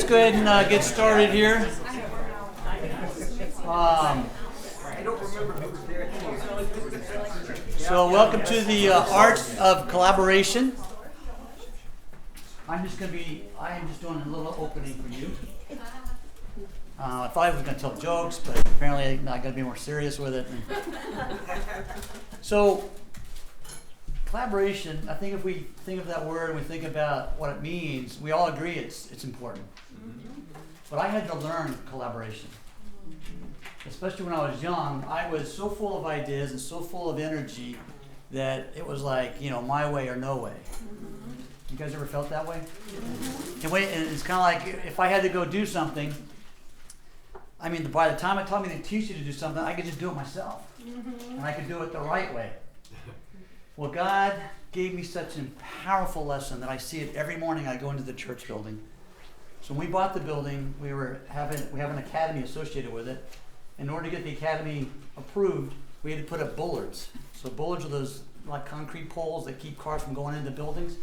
go ahead and get started here. So welcome to the Art of Collaboration. I am just doing a little opening for you. I thought I was going to tell jokes, but apparently I'm not going to be more serious with it. So, collaboration, I think if we think of that word and we think about what it means, we all agree it's important. But I had to learn collaboration. Especially when I was young, I was so full of ideas and so full of energy that it was like, my way or no way. You guys ever felt that way? And it's kind of like if I had to go do something, by the time it taught me to teach you to do something, I could just do it myself. And I could do it the right way. Well, God gave me such a powerful lesson that I see it every morning I go into the church building. So when we bought the building, we have an academy associated with it. In order to get the academy approved, we had to put up bullards. So bullards are those like concrete poles that keep cars from going into buildings.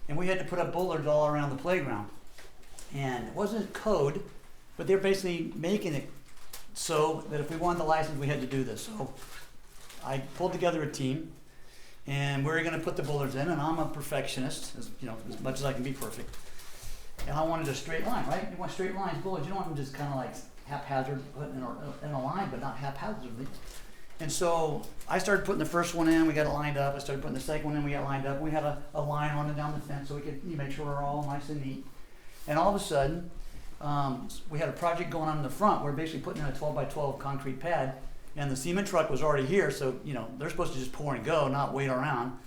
And we had to put up bullards all around the playground. And it wasn't code, but they're basically making it so that if we wanted the license, we had to do this. So I pulled together a team, and we were going to put the bullards in, and I'm a perfectionist, as much as I can be perfect. And I wanted a straight line, right? You want straight lines, bullards. You don't want them just kind of like haphazard, put in a line, but not haphazardly. And so I started putting the first one in, we got it lined up. I started putting the second one in, we got lined up. We had a line running down the fence so we could make sure we're all nice and neat. And all of a sudden, we had a project going on in the front. We're basically putting in a 12 by 12 concrete pad, and the cement truck was already here, so they're supposed to just pour and go, not wait around.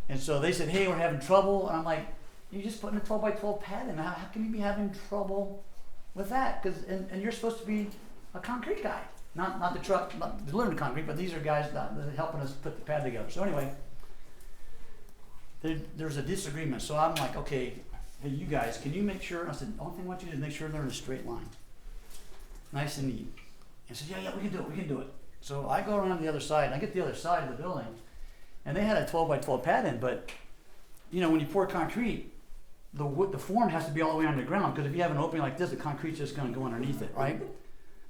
And so they said, "Hey, we're having trouble." And I'm like, "You're just putting a 12 by 12 pad in. How can you be having trouble with that? And you're supposed to be a concrete guy, not the truck, not delivering concrete, but these are guys that are helping us put the pad together." So anyway, there's a disagreement. So I'm like, "Okay, hey, you guys, can you make sure?" And I said, "The only thing I want you to do is make sure they're in a straight line, nice and neat." And I said, "Yeah, we can do it." So I go around the other side, and I get the other side of the building, and they had a 12 by 12 pad in, but when you pour concrete, the form has to be all the way underground, because if you have an opening like this, the concrete's just going to go underneath it, right?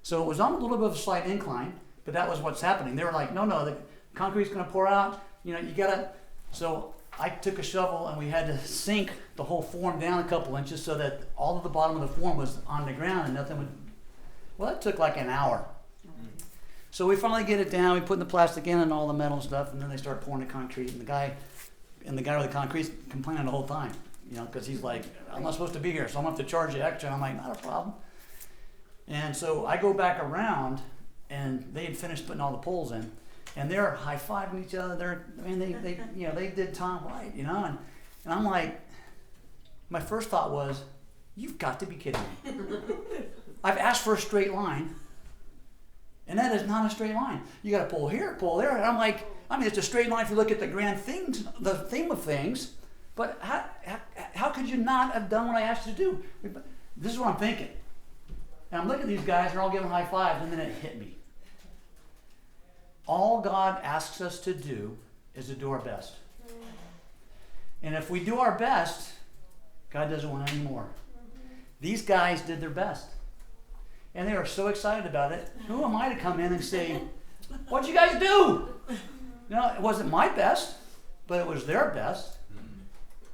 So it was on a little bit of a slight incline, but that was what's happening. They were like, no, the concrete's going to pour out. You gotta. So I took a shovel and we had to sink the whole form down a couple inches so that all of the bottom of the form was on the ground and nothing would. Well, it took like an hour. So we finally get it down. We put the plastic in and all the metal stuff, and then they start pouring the concrete. And the guy with the concrete's complaining the whole time. Because he's like, "I'm not supposed to be here, so I'm going to have to charge you extra." And I'm like, "Not a problem." And so I go back around, and they had finished putting all the poles in, and they're high-fiving each other. They did Tom Wright, and I'm like, my first thought was, "You've got to be kidding me. I've asked for a straight line, and that is not a straight line. You got to pull here, pull there." And I'm like, it's a straight line if you look at the grand things, the theme of things. But how could you not have done what I asked you to do? This is what I'm thinking. And I'm looking at these guys, they're all giving high fives, and then it hit me. All God asks us to do is to do our best. And if we do our best, God doesn't want any more. These guys did their best. And they were so excited about it. Who am I to come in and say, "What'd you guys do?" It wasn't my best, but it was their best.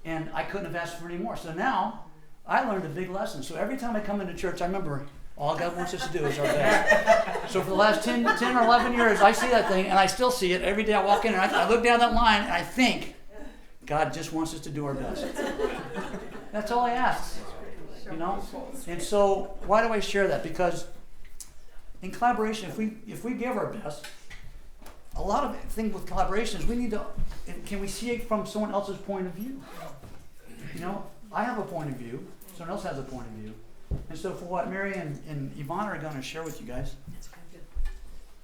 And I couldn't have asked for any more. So now, I learned a big lesson. So every time I come into church, I remember all God wants us to do is our best. So for the last 10 or 11 years, I see that thing, and I still see it. Every day I walk in, and I look down that line, and I think, God just wants us to do our best. That's all I ask, And so why do I share that? Because in collaboration, if we give our best, a lot of things with collaboration is we need to, can we see it from someone else's point of view? I have a point of view. Someone else has a point of view. And so for what Mary and Yvonne are going to share with you guys,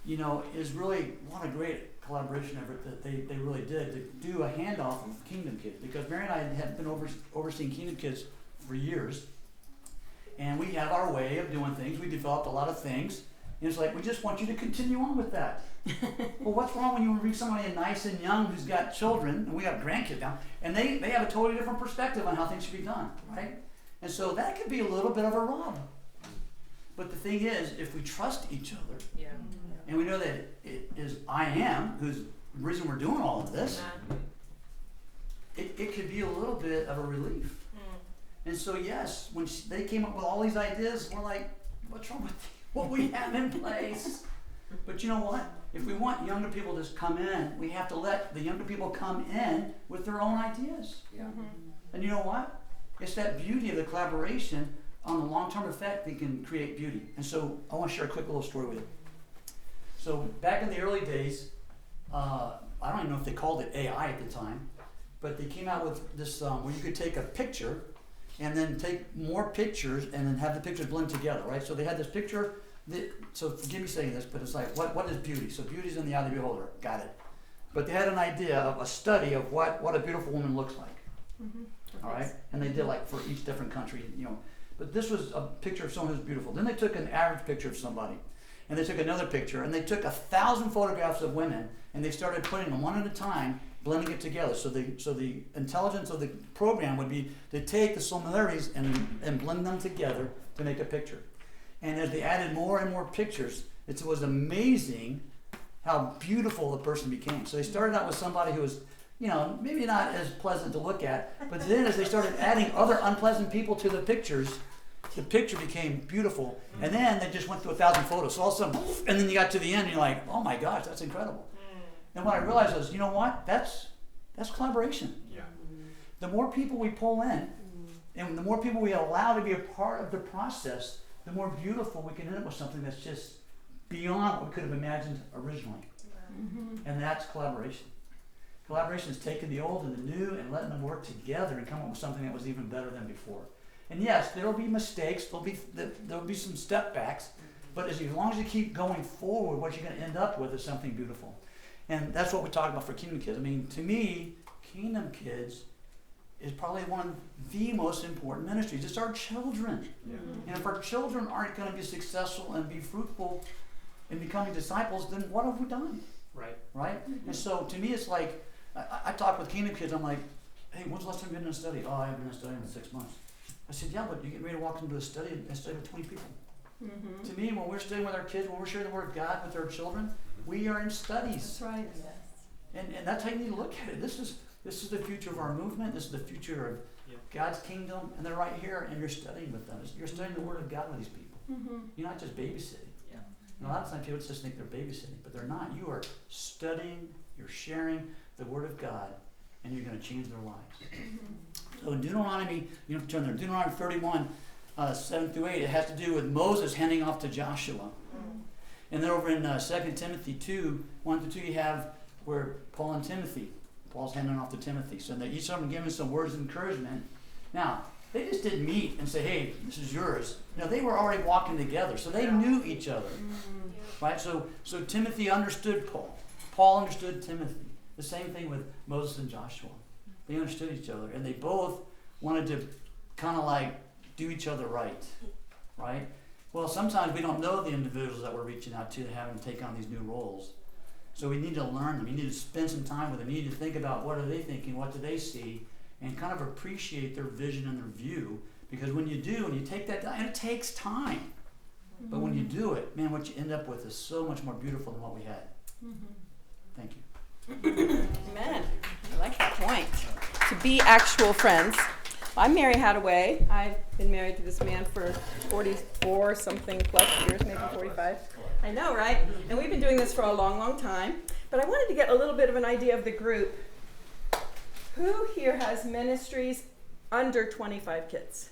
is really what a great collaboration effort that they really did to do a handoff of Kingdom Kids. Because Mary and I have been overseeing Kingdom Kids for years. And we have our way of doing things. We developed a lot of things. And it's like, we just want you to continue on with that. Well, what's wrong when you bring somebody nice and young who's got children, and we have grandkids now, and they have a totally different perspective on how things should be done, right? And so that could be a little bit of a rub. But the thing is, if we trust each other, and we know that it is I am who's the reason we're doing all of this, it could be a little bit of a relief. And so yes, when they came up with all these ideas, we're like, what's wrong with what we have in place? But you know what? If we want younger people to come in, we have to let the younger people come in with their own ideas. And you know what? It's that beauty of the collaboration on the long-term effect that can create beauty. And so I want to share a quick little story with you. So back in the early days, I don't even know if they called it AI at the time, but they came out with this where you could take a picture and then take more pictures and then have the pictures blend together, right? So they had this picture, so forgive me saying this, but it's like, what is beauty? So beauty is in the eye of the beholder, got it. But they had an idea of a study of what a beautiful woman looks like, all right? And they did like for each different country, you know. But this was a picture of someone who's beautiful. Then they took an average picture of somebody, and they took another picture, and they took 1,000 photographs of women, and they started putting them one at a time, blending it together. So the intelligence of the program would be to take the similarities and blend them together to make a picture. And as they added more and more pictures, it was amazing how beautiful the person became. So they started out with somebody who was, you know, maybe not as pleasant to look at, but then as they started adding other unpleasant people to the pictures, the picture became beautiful. And then they just went through 1,000 photos. So all of a sudden, and then you got to the end and you're like, oh my gosh, that's incredible. And what I realized was, you know what? That's collaboration. Yeah. The more people we pull in, and the more people we allow to be a part of the process, the more beautiful we can end up with something that's just beyond what we could have imagined originally. And that's collaboration. Collaboration is taking the old and the new and letting them work together and come up with something that was even better than before. And yes, there will be mistakes, there'll be some step backs, but as long as you keep going forward, what you're going to end up with is something beautiful. And that's what we talk about for Kingdom Kids. I mean, to me, Kingdom Kids is probably one of the most important ministries. It's our children. And if our children aren't going to be successful and be fruitful in becoming disciples, then what have we done? Right? And so to me, it's like, I talk with Kingdom Kids, I'm like, hey, when's the last time you've been in a study? Oh, I haven't been in a study in 6 months. I said, yeah, but you get ready to walk into a study and study with 20 people. To me, when we're studying with our kids, when we're sharing the Word of God with our children, we are in studies. That's right. And that's how you need to look at it. This is the future of our movement. This is the future of God's kingdom. And they're right here, and you're studying with them. You're studying the Word of God with these people. You're not just babysitting. And a lot of times people just think they're babysitting, but they're not. You are studying, you're sharing the Word of God, and you're going to change their lives. So in Deuteronomy, you have to turn there, Deuteronomy 31, 7 through 8, it has to do with Moses handing off to Joshua. And then over in 2 Timothy 2, 1 to 2, you have where Paul and Timothy, Paul's handing off to Timothy. So that each of them giving some words of encouragement. Now, they just didn't meet and say, hey, this is yours. No, they were already walking together, so they knew each other. Right? So Timothy understood Paul. Paul understood Timothy. The same thing with Moses and Joshua. They understood each other, and they both wanted to kind of like do each other right. Right? Well, sometimes we don't know the individuals that we're reaching out to having to take on these new roles. So we need to learn them. You need to spend some time with them. You need to think about what are they thinking, what do they see, and kind of appreciate their vision and their view. Because when you do, and you take that down, and it takes time. But when you do it, man, what you end up with is so much more beautiful than what we had. Thank you. Amen. I like that point. To be actual friends. I'm Mary Hadaway. I've been married to this man for 44 something plus years, maybe 45. I know, right? And we've been doing this for a long, long time. But I wanted to get a little bit of an idea of the group. Who here has ministries under 25 kids?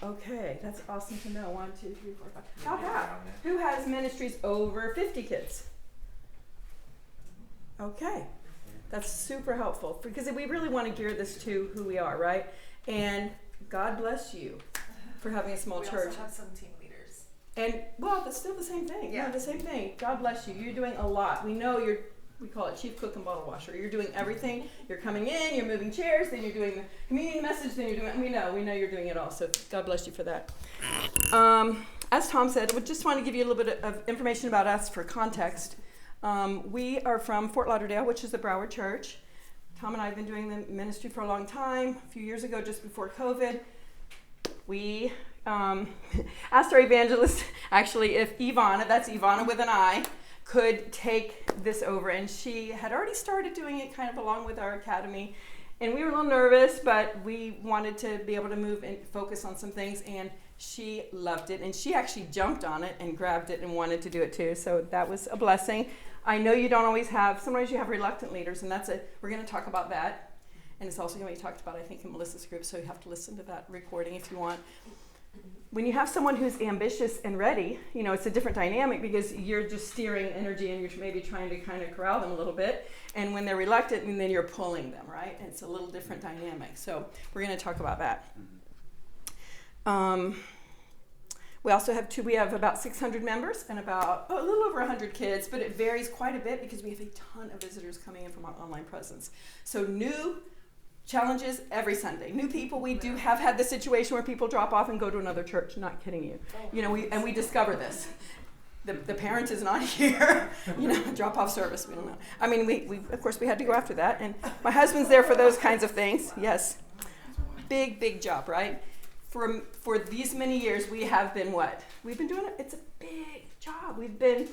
Okay, that's awesome to know. 1, 2, 3, 4, 5. About half. Who has ministries over 50 kids? Okay, that's super helpful because we really want to gear this to who we are, right? And God bless you for having a small church. We also have some team leaders. And, well, that's still the same thing. Yeah. No, the same thing. God bless you. You're doing a lot. We know we call it chief cook and bottle washer. You're doing everything. You're coming in, you're moving chairs, then you're doing the community message, then you're doing, we know you're doing it all. So God bless you for that. As Tom said, we just want to give you a little bit of information about us for context. We are from Fort Lauderdale, which is the Broward Church. Tom and I have been doing the ministry for a long time. A few years ago, just before COVID, we asked our evangelist, actually, if Ivana, that's Ivana with an I, could take this over. And she had already started doing it kind of along with our academy. And we were a little nervous, but we wanted to be able to move and focus on some things. And she loved it. And she actually jumped on it and grabbed it and wanted to do it too. So that was a blessing. I know you don't always have, sometimes you have reluctant leaders, and we're going to talk about that. And it's also going to be talked about, I think, in Melissa's group, so you have to listen to that recording if you want. When you have someone who's ambitious and ready, it's a different dynamic because you're just steering energy and you're maybe trying to kind of corral them a little bit. And when they're reluctant, and then you're pulling them, right? And it's a little different dynamic. So we're going to talk about that. We also have about 600 members and about a little over 100 kids, but it varies quite a bit because we have a ton of visitors coming in from our online presence. So new challenges every Sunday. New people, we do have had the situation where people drop off and go to another church. Not kidding you. We discover this. The parent is not here. Drop off service. We don't know. I mean, we of course we had to go after that, and my husband's there for those kinds of things. Yes, big job, right? For these many years, we have been what? We've been doing it. It's a big job. We've been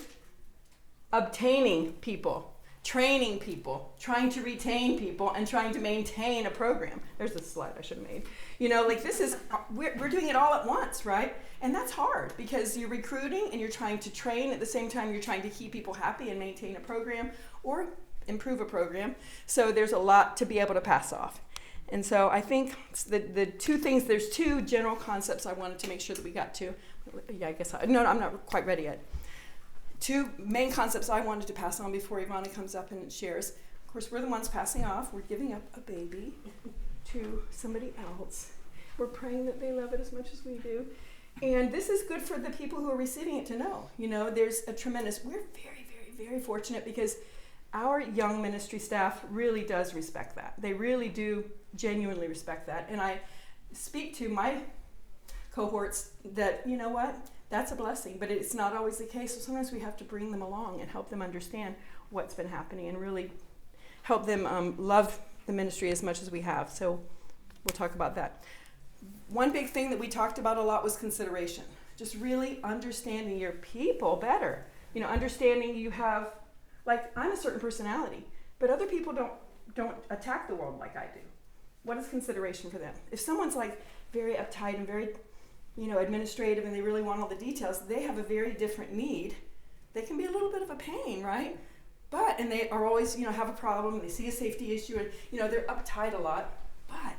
obtaining people, training people, trying to retain people, and trying to maintain a program. There's a slide I should have made. We're doing it all at once, right? And that's hard because you're recruiting and you're trying to train at the same time you're trying to keep people happy and maintain a program or improve a program. So there's a lot to be able to pass off. And so I think the two things, there's two general concepts I wanted to make sure that we got to. Yeah, I'm not quite ready yet. Two main concepts I wanted to pass on before Ivana comes up and shares. Of course, we're the ones passing off. We're giving up a baby to somebody else. We're praying that they love it as much as we do. And this is good for the people who are receiving it to know. There's a tremendous, we're very, very, very fortunate because our young ministry staff really does respect that. They really do genuinely respect that. And I speak to my cohorts that, that's a blessing, but it's not always the case. So sometimes we have to bring them along and help them understand what's been happening and really help them love the ministry as much as we have. So we'll talk about that. One big thing that we talked about a lot was consideration. Just really understanding your people better. Understanding you have, I'm a certain personality, but other people don't attack the world like I do. What is consideration for them? If someone's very uptight and very, administrative and they really want all the details, they have a very different need. They can be a little bit of a pain, right? And they are always, have a problem. They see a safety issue and, they're uptight a lot. But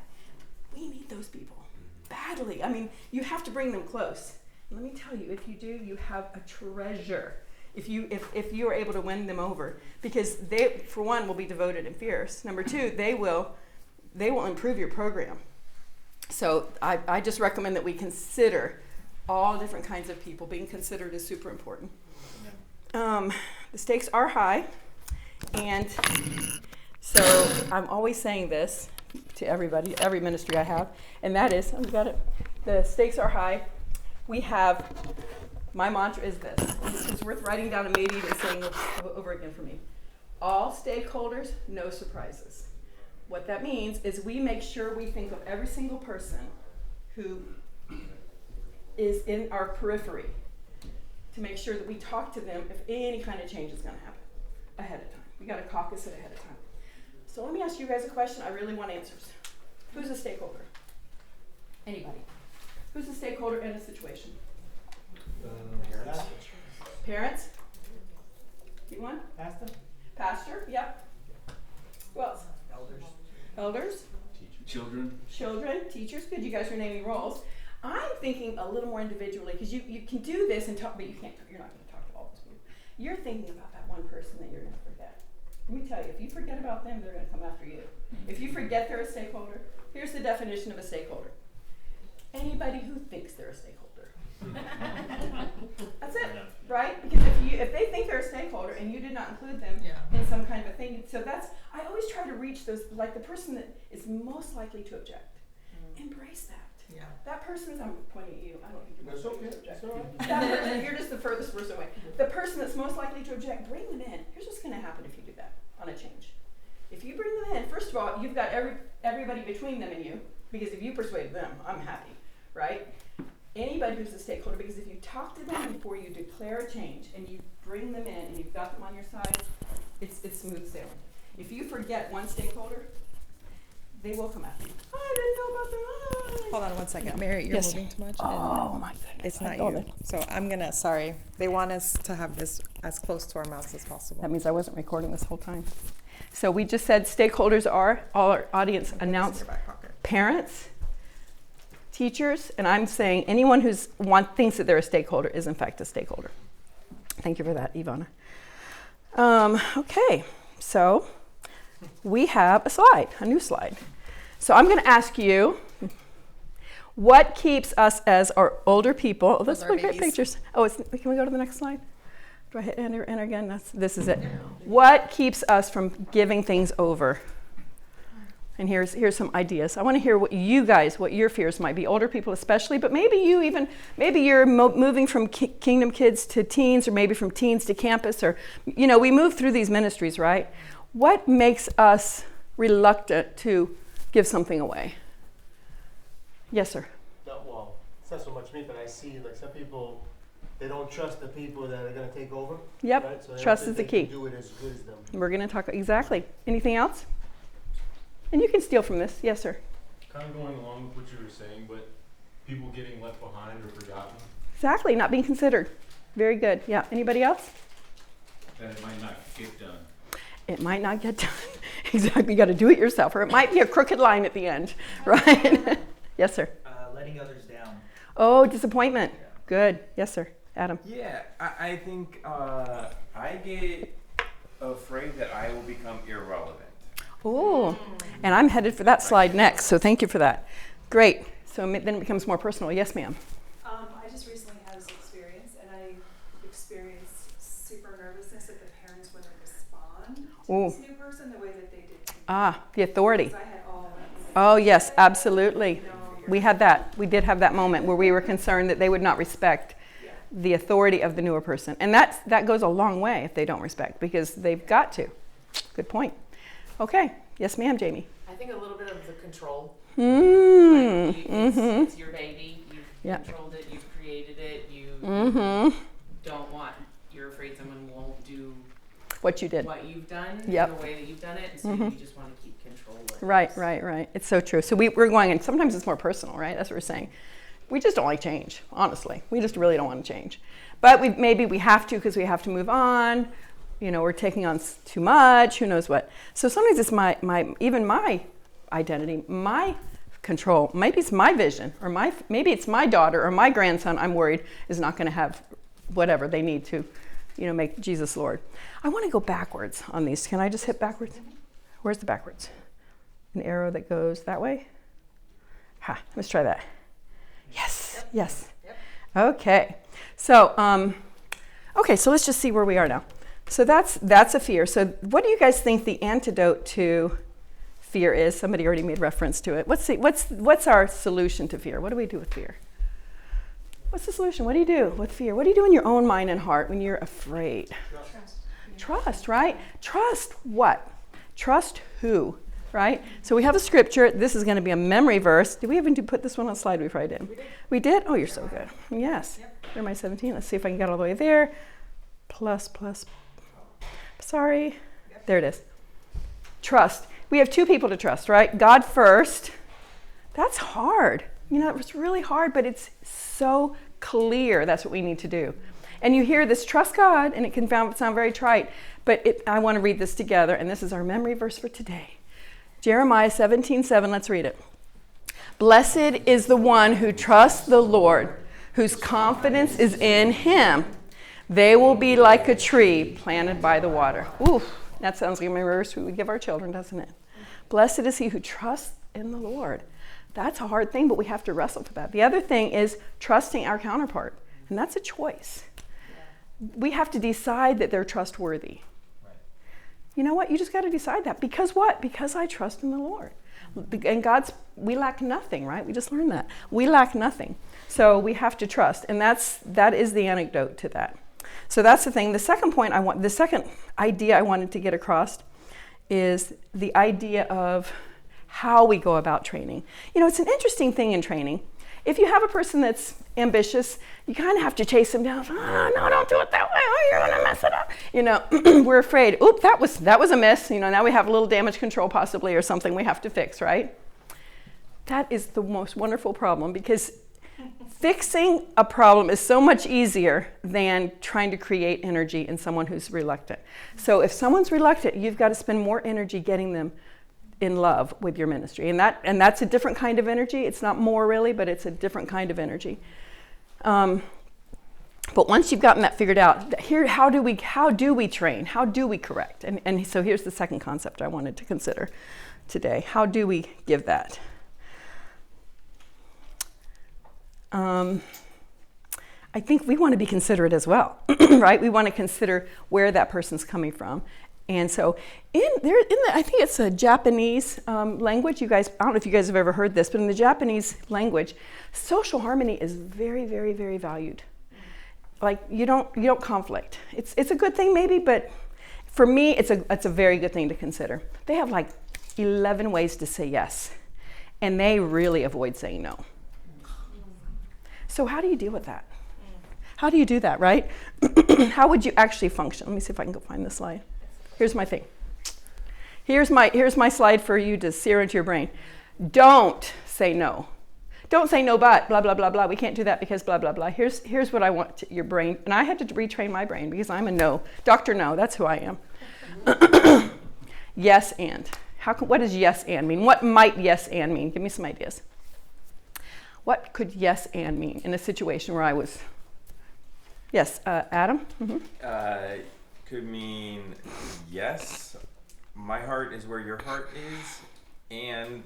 we need those people badly. I mean, you have to bring them close. Let me tell you, if you do, you have a treasure. If you are able to win them over, because they, for one, will be devoted and fierce. Number two, they will improve your program. So I just recommend that we consider all different kinds of people. Being considered is super important. The stakes are high, and so I'm always saying this to everybody, every ministry I have, and that is, the stakes are high. My mantra is this. It's worth writing down and maybe even saying over again for me. All stakeholders, no surprises. What that means is we make sure we think of every single person who is in our periphery to make sure that we talk to them if any kind of change is going to happen ahead of time. We got to caucus it ahead of time. So let me ask you guys a question. I really want answers. Who's a stakeholder? Anybody? Who's a stakeholder in a situation? Parents. Parents? Keep one? Pastor, yep. Who else? Elders? Children, teachers. Good, you guys are naming roles. I'm thinking a little more individually, because you can do this and talk, but you're not going to talk to all those people. You're thinking about that one person that you're going to forget. Let me tell you, if you forget about them, they're going to come after you. If you forget they're a stakeholder, here's the definition of a stakeholder. Anybody who thinks they're a stakeholder. That's it, right? Because if they think they're a stakeholder and you did not include them in some kind of a thing, so I always try to reach those, the person that is most likely to object. Embrace that. Yeah. That person's, I'm pointing at you, I don't think you're That's most okay. likely to object. That's all right. That person, you're just the furthest person away. The person that's most likely to object, bring them in. Here's what's going to happen if you do that on a change. If you bring them in, first of all, you've got everybody between them and you, because if you persuade them, I'm happy, right? Anybody who's a stakeholder, because if you talk to them before you declare a change and you bring them in and you've got them on your side, it's smooth sailing. If you forget one stakeholder, they will come after you. I didn't know about them. Hold on one second. Mary, you're Yes. moving too much. Oh my goodness. It's not Hold you. on. So I'm going to, sorry. They want us to have this as close to our mouths as possible. That means I wasn't recording this whole time. So we just said stakeholders are, all our audience announced, parents, teachers, and I'm saying anyone who's thinks that they're a stakeholder is in fact a stakeholder. Thank you for that, Ivana. Okay, so we have a new slide. So I'm going to ask you, what keeps us as our older people? Oh, those are great pictures. Oh, can we go to the next slide? Do I hit enter again? This is it. What keeps us from giving things over? And here's some ideas. I want to hear what your fears might be, older people especially, but maybe you're moving from Kingdom Kids to teens, or maybe from teens to campus, or, we move through these ministries, right? What makes us reluctant to give something away? Yes, sir. Well, it's not so much me, but I see like some people, they don't trust the people that are going to take over. Yep, Right? So they trust don't is the think they key. can do it as good as them. We're going to talk, exactly. Anything else? And you can steal from this. Yes, sir. Kind of going along with what you were saying, but people getting left behind or forgotten. Exactly, not being considered. Very good. Yeah, anybody else? That it might not get done. It might not get done. Exactly, you got to do it yourself, or it might be a crooked line at the end, right? Yes, sir. Letting others down. Oh, disappointment. Yeah. Good. Yes, sir. Adam. Yeah, I think I get afraid that I will become irrelevant. Oh, and I'm headed for that slide next, so thank you for that. Great. So then it becomes more personal. Yes, ma'am. I just recently had this experience, and I experienced super nervousness that the parents wouldn't respond to Ooh. this new person the way that they did to me. The authority. Because I had all that. Oh, yes, absolutely. We had that. We did have that moment where we were concerned that they would not respect the authority of the newer person. And that goes a long way if they don't respect, because they've got to. Good point. Okay. Yes, ma'am, Jamie. I think a little bit of the control. It's It's your baby. You've Yep. controlled it. You've created it. You don't want. You're afraid someone won't do what you did. what you've done Yep. the way that you've done it, and so you just want to keep control of it. Right. It's so true. So we're going, and sometimes it's more personal, right? That's what we're saying. We just don't like change, honestly. We just really don't want to change. But maybe we have to, because we have to move on. We're taking on too much, who knows what. So sometimes it's my identity, my control. Maybe it's my vision, or maybe it's my daughter or my grandson I'm worried is not going to have whatever they need to, make Jesus Lord. I want to go backwards on these. Can I just hit backwards? Where's the backwards? An arrow that goes that way? Let's try that. Yes. Yep. Okay. So, so let's just see where we are now. So that's a fear. So what do you guys think the antidote to fear is? Somebody already made reference to it. What's our solution to fear? What do we do with fear? What's the solution? What do you do with fear? What do you do in your own mind and heart when you're afraid? Trust, right? Trust what? Trust who? Right? So we have a scripture. This is going to be a memory verse. Did we even put this one on slide? We probably did. We did? Oh, you're so good. Yes. Jeremiah 17. Let's see if I can get all the way there. Plus. Sorry. There it is. Trust. We have two people to trust, right? God first. That's hard. It's really hard, but it's so clear that's what we need to do. And you hear this, trust God, and it can sound very trite, but I want to read this together, and this is our memory verse for today. Jeremiah 17:7, let's read it. Blessed is the one who trusts the Lord, whose confidence is in him. They will be like a tree planted by the water. Ooh, that sounds like a verse we would give our children, doesn't it? Blessed is he who trusts in the Lord. That's a hard thing, but we have to wrestle for that. The other thing is trusting our counterpart, and that's a choice. We have to decide that they're trustworthy. You know what? You just got to decide that. Because what? Because I trust in the Lord. And we lack nothing, right? We just learned that. We lack nothing. So we have to trust. And that is the antidote to that. So that's the thing. The second idea I wanted to get across is the idea of how we go about training. You know, it's an interesting thing in training. If you have a person that's ambitious, you kind of have to chase them down. Oh, no, don't do it that way. Oh, you're going to mess it up. You know, we're afraid. Oop, that was a miss. You know, now we have a little damage control possibly or something we have to fix, right? That is the most wonderful problem, because fixing a problem is so much easier than trying to create energy in someone who's reluctant. So if someone's reluctant, you've got to spend more energy getting them in love with your ministry, and that's a different kind of energy. It's not more really, but it's a different kind of energy. But once you've gotten that figured out, here, how do we train? How do we correct? And so here's the second concept I wanted to consider today. How do we give that? I think we want to be considerate as well, right? We want to consider where that person's coming from. And so I think it's a Japanese language. You guys, I don't know if you guys have ever heard this, but in the Japanese language, social harmony is very, very, very valued. Like you don't conflict. It's a good thing maybe, but for me, it's a very good thing to consider. They have like 11 ways to say yes, and they really avoid saying no. So how do you deal with that? How do you do that, right? How would you actually function? Let me see if I can go find the slide. Here's my thing. Here's my slide for you to sear into your brain. Don't say no. Don't say no, but blah, blah, blah, blah. We can't do that because blah, blah, blah. Here's what I want your brain. And I had to retrain my brain because I'm a no. Dr. No, that's who I am. Yes and. What does yes and mean? What might yes and mean? Give me some ideas. What could yes and mean in a situation where I was... Yes, Adam? Mm-hmm. Could mean yes, my heart is where your heart is, and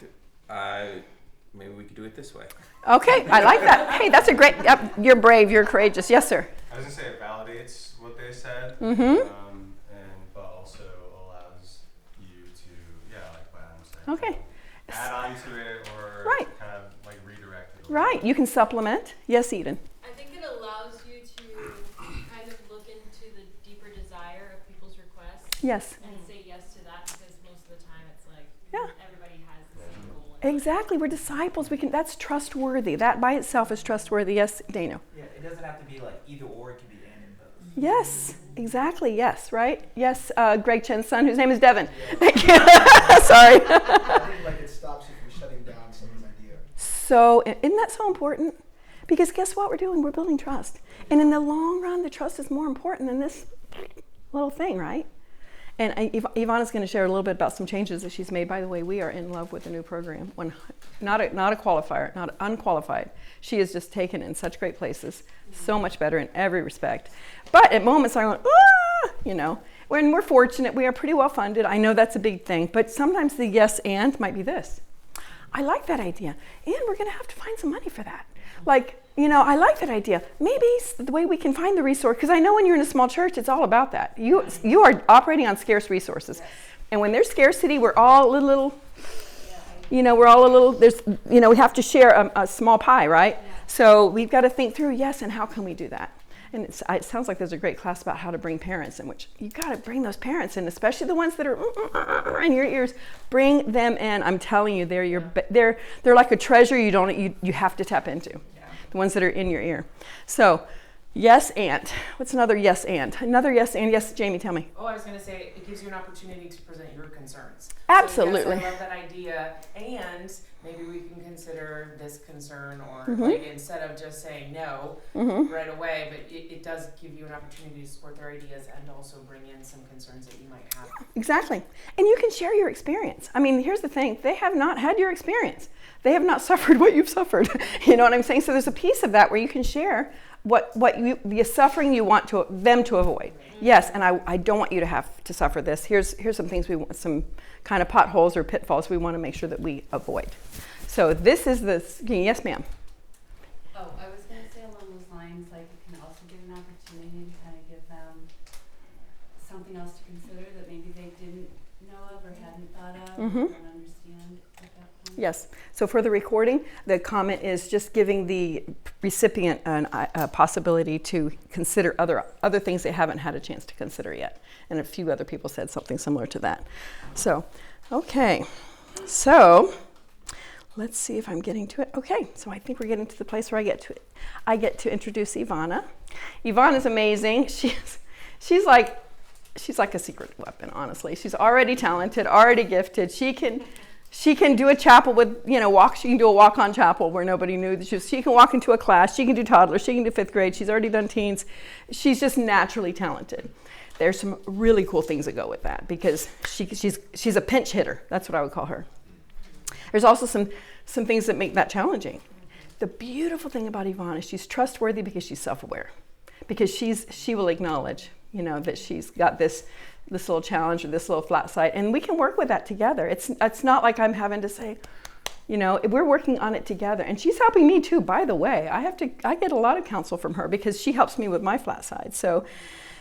maybe we could do it this way. Okay, I like that. Hey, that's a great, you're brave, you're courageous. Yes, sir. I was going to say it validates what they said, but also allows you to, like what Adam said, Okay. add on to it or Right. kind of like redirect it. Right, you can supplement. Yes, Eden. I think it allows you to kind of look into the deeper desire of people's requests. Yes. And say yes to that, because most of the time it's like everybody has the same goal. Exactly, we're disciples. That's trustworthy. That by itself is trustworthy. Yes, Daniel. Yeah, it doesn't have to be like either or, it can be and and both. Yes, exactly, yes, right? Yes, Greg Chen's son, whose name is Devin. Thank you. Sorry. I think like it stops you from shutting down someone's idea. So, isn't that so important? Because guess what we're doing? We're building trust. And in the long run, the trust is more important than this little thing, right? And Ivana's going to share a little bit about some changes that she's made. By the way, we are in love with the new program. Not a qualifier, not unqualified. She has just taken in such great places, so much better in every respect. But at moments I went, when we're fortunate, we are pretty well funded. I know that's a big thing, but sometimes the yes and might be this. I like that idea, and we're going to have to find some money for that. I like that idea. Maybe the way we can find the resource, because I know when you're in a small church, it's all about that. You are operating on scarce resources. Yes. And when there's scarcity, we're all we have to share a small pie, right? Yeah. So we've got to think through, yes, and how can we do that? And it sounds like there's a great class about how to bring parents in, which you got to bring those parents in, especially the ones that are in your ears. Bring them in. I'm telling you, they're like a treasure you have to tap into. Yeah. The ones that are in your ear. So, yes and. What's another yes and? Another yes and. Yes, Jamie, tell me. Oh, I was going to say it gives you an opportunity to present your concerns. Absolutely. So yes, I love that idea, and maybe we can consider this concern, or like instead of just saying no right away, but it does give you an opportunity to support their ideas and also bring in some concerns that you might have. Exactly. And you can share your experience. I mean, here's the thing. They have not had your experience. They have not suffered what you've suffered. You know what I'm saying? So there's a piece of that where you can share the suffering you want them to avoid. Yes, and I don't want you to have to suffer this. Here's some things some kind of potholes or pitfalls we want to make sure that we avoid. So this is yes, ma'am. Oh, I was going to say along those lines, like it can also give an opportunity to kind of give them something else to consider that maybe they didn't know of or hadn't thought of Mm-hmm. or don't understand at that point? Yes. So for the recording, the comment is just giving the recipient a possibility to consider other things they haven't had a chance to consider yet. And a few other people said something similar to that. So, okay. So let's see if I'm getting to it. Okay. So I think we're getting to the place where I get to it. I get to introduce Ivana. Ivana's amazing. She's like a secret weapon, honestly. She's already talented, already gifted. She can do a chapel with, she can do a walk-on chapel where nobody knew that she can walk into a class. She can do toddlers. She can do 5th grade. She's already done teens. She's just naturally talented. There's some really cool things that go with that because she's a pinch hitter. That's what I would call her. There's also some things that make that challenging. The beautiful thing about Ivana is she's trustworthy because she's self-aware. Because she will acknowledge, that she's got this little challenge or this little flat side, and we can work with that together. It's not like I'm having to say, we're working on it together. And she's helping me too, by the way. I get a lot of counsel from her because she helps me with my flat side. So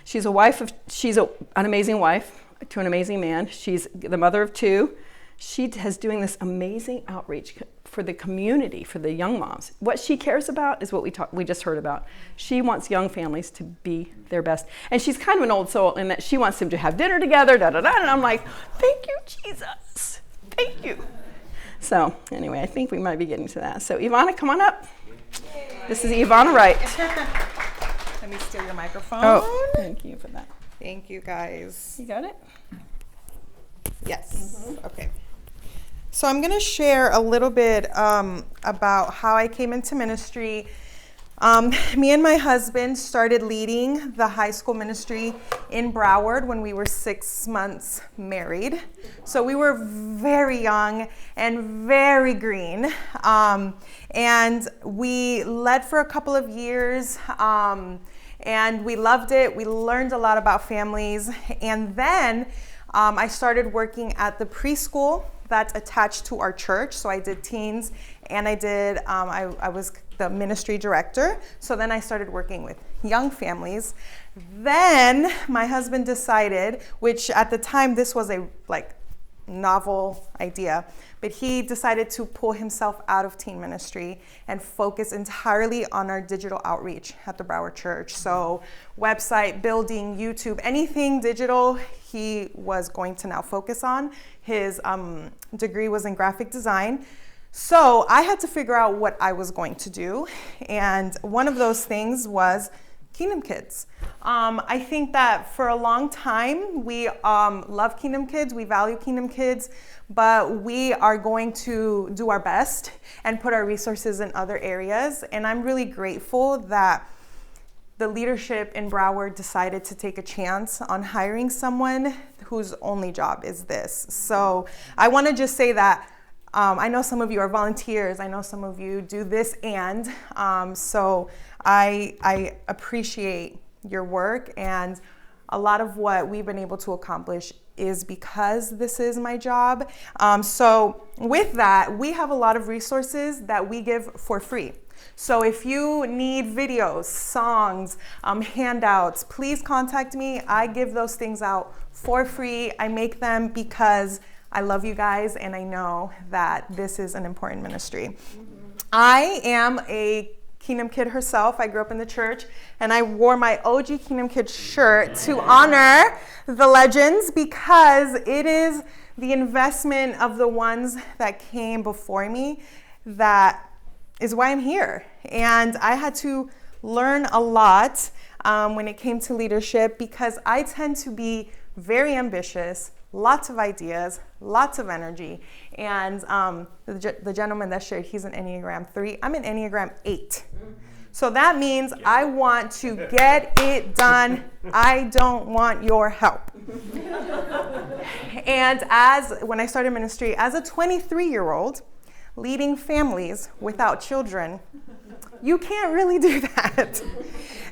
she's an amazing wife to an amazing man. She's the mother of 2. She is doing this amazing outreach for the community, for the young moms. What she cares about is what we just heard about. She wants young families to be their best. And she's kind of an old soul in that she wants them to have dinner together, and I'm like, thank you, Jesus. Thank you. So anyway, I think we might be getting to that. So Ivana, come on up. This is Ivana Wright. Let me steal your microphone. Oh, thank you for that. Thank you, guys. You got it? Yes. Mm-hmm. Okay. So I'm going to share a little bit about how I came into ministry. Me and my husband started leading the high school ministry in Broward when we were 6 months married. So we were very young and very green. And we led for a couple of years. And we loved it. We learned a lot about families. And then I started working at the preschool that's attached to our church. So I did teens and I was the ministry director. So then I started working with young families. Then my husband decided, which at the time this was a novel idea, but he decided to pull himself out of teen ministry and focus entirely on our digital outreach at the Broward Church. So website building, YouTube, anything digital, he was going to now focus on. His degree was in graphic design. So I had to figure out what I was going to do. And one of those things was Kingdom Kids. I think that for a long time, we love Kingdom Kids, we value Kingdom Kids, but we are going to do our best and put our resources in other areas. And I'm really grateful that the leadership in Broward decided to take a chance on hiring someone whose only job is this. So I want to just say that I know some of you are volunteers. I know some of you do this so I appreciate your work, and a lot of what we've been able to accomplish is because this is my job. So with that, we have a lot of resources that we give for free. So if you need videos, songs, handouts, please contact me. I give those things out for free. I make them because I love you guys and I know that this is an important ministry. Mm-hmm. I am a Kingdom Kid herself. I grew up in the church and I wore my OG Kingdom Kid shirt to honor the legends because it is the investment of the ones that came before me that is why I'm here. And I had to learn a lot when it came to leadership because I tend to be very ambitious, lots of ideas, lots of energy. And the gentleman that shared, he's an Enneagram 3. I'm an Enneagram 8. So that means I want to get it done. I don't want your help. And when I started ministry, as a 23-year-old, leading families without children, you can't really do that.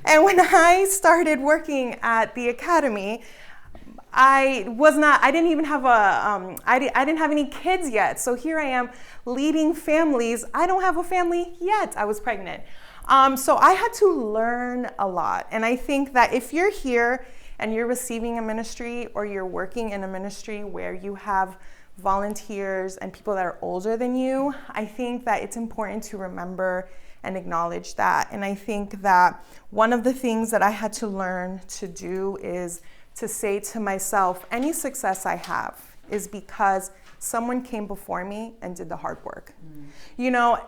And when I started working at the academy, I didn't have any kids yet. So here I am leading families. I don't have a family yet. I was pregnant. So I had to learn a lot. And I think that if you're here and you're receiving a ministry or you're working in a ministry where you have volunteers and people that are older than you, I think that it's important to remember and acknowledge that. And I think that one of the things that I had to learn to do is to say to myself, any success I have is because someone came before me and did the hard work. You know,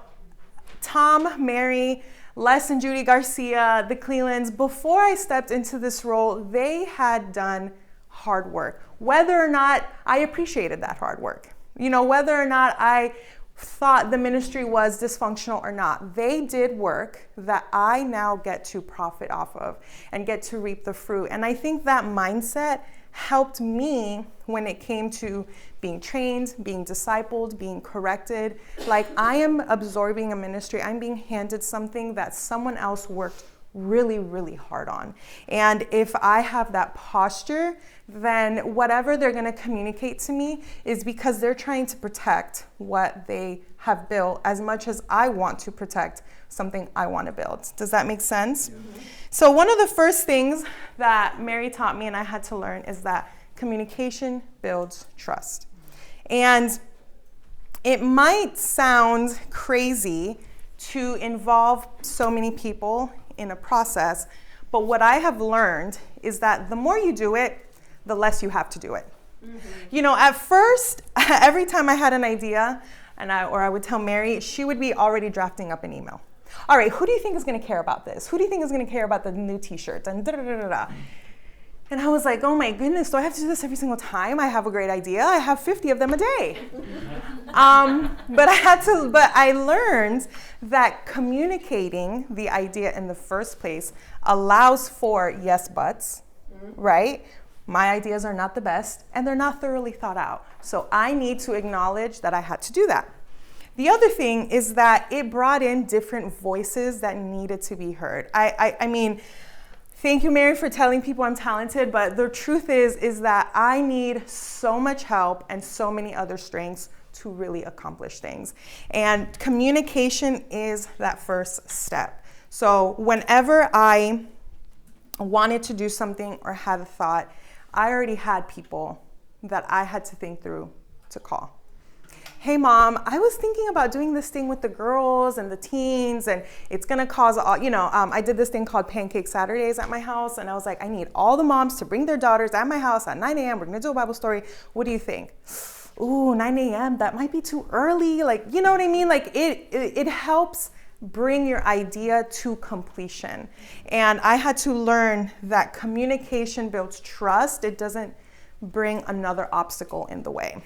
Tom, Mary, Les and Judy Garcia, the Clelands, before I stepped into this role, they had done hard work. Whether or not I appreciated that hard work, you know, whether or not I thought the ministry was dysfunctional or not, they did work that I now get to profit off of and get to reap the fruit. And I think that mindset helped me when it came to being trained, being discipled, being corrected. Like, I am absorbing a ministry. I'm being handed something that someone else worked really, really hard on. And if I have that posture, then whatever they're going to communicate to me is because they're trying to protect what they have built as much as I want to protect something I want to build. Does that make sense? Mm-hmm. So one of the first things that Mary taught me and I had to learn is that communication builds trust. And it might sound crazy to involve so many people in a process, but what I have learned is that the more you do it, the less you have to do it. Mm-hmm. You know, at first, every time I had an idea, I would tell Mary, she would be already drafting up an email. All right, who do you think is going to care about this? Who do you think is going to care about the new t-shirts? And da-da-da-da-da. And I was like, oh my goodness, do I have to do this every single time? I have a great idea. I have 50 of them a day. But I learned that communicating the idea in the first place allows for yes buts, right? My ideas are not the best and they're not thoroughly thought out. So I need to acknowledge that I had to do that. The other thing is that it brought in different voices that needed to be heard. I mean, thank you, Mary, for telling people I'm talented, but the truth is that I need so much help and so many other strengths to really accomplish things. And communication is that first step. So whenever I wanted to do something or had a thought, I already had people that I had to think through to call. Hey mom, I was thinking about doing this thing with the girls and the teens, and it's gonna cause I did this thing called Pancake Saturdays at my house, and I was like, I need all the moms to bring their daughters at my house at 9 a.m. We're gonna do a Bible story. What do you think? Ooh, 9 a.m., that might be too early. Like, you know what I mean? Like it helps bring your idea to completion. And I had to learn that communication builds trust. It doesn't bring another obstacle in the way.